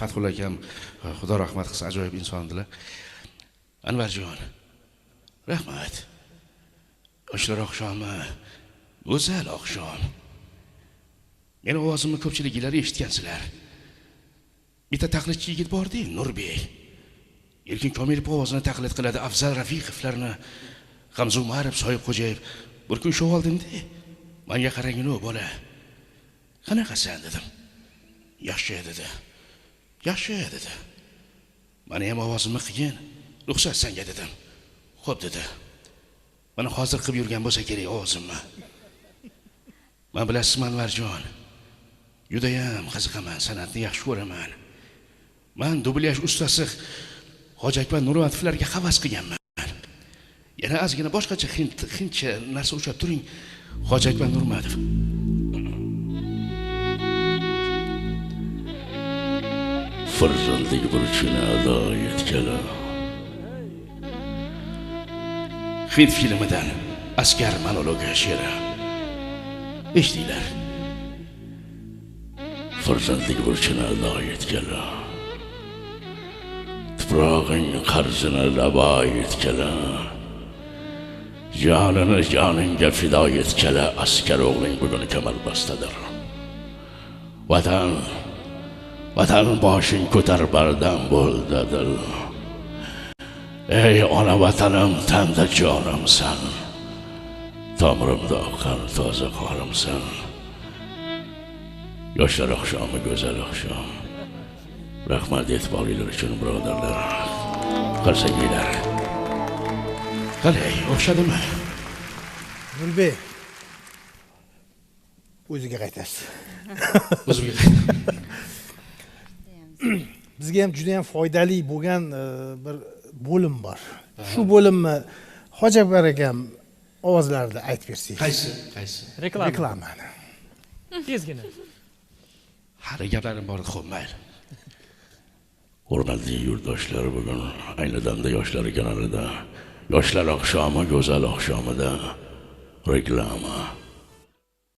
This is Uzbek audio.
Fathulla akam xudo rahmat qilsin, ajoyib insondilar. Anvarjon, rahmat. Yoshlar oqshomi, go'zal oqshom. Meni ovozimni ko'pchiliklar eshitgansizlar. Bitta taqlidchi yigit bor-ku, Nurbek. Erkin Komilov ovozini taqlid qiladi, Afzal Rafiqovlarni, Hamza Umarov, Soyib Xo'jayev. Bir kun shu oldimda, menga qaragin o bola. Qanaqasan dedim. Yaxshi dedi. Yaxshi dedi. Meni ham ovozimni qiyin, ruxsat senga dedim. Xo'p dedi. Mana hozir qilib yurgan bo'lsa kerak ovozimni. Men bilasizmi Anvarjon, juda ham qiziqaman, san'atni yaxshi ko'raman. Men dublyaj ustasi Hoji Akbar Nurmatovlarga havas qilganman. Yana ozgina boshqacha hindcha narsa o'chab turing. Hoji Akbar Nurmatov. Farzandlik burchini ado etganlar. Hind filmidan askar monologi she'ri. Eshtinglar. Farzandlik burchini ado etganlar. Tuprog'ing qarzini rabo etganlar. Jonini joningga fido etganlar. Askar o'g'ling bugun kamalbastadir. Vatan boshing ko'tar bardam bo'l dadil. Ey ona vatanim, tanda jonimsan. Tomirimda oqqan toza qorimsan. Yoshlar oqshomi, go'zal oqshom. Rahmat e'tiboringlar uchun birodarlar. Qarsakinglar. Qalay, o'xshadimi? Nurbek. O'ziga qaytasiz. O'zimga qaytaman. Bizga ham juda ham foydali bo'lgan bir bo'lim bor. Shu bo'limni Hoji Akbar akam ovozlarida aytib bersangiz. Qaysi? Reklamani. Tezgina. Hali gaplarim bor, xo'p, mayli. Hurmatli yurtdoshlar, bugun ayni damda yoshlar kanalida Yoshlar oqshomi, go'zal oqshomida reklama.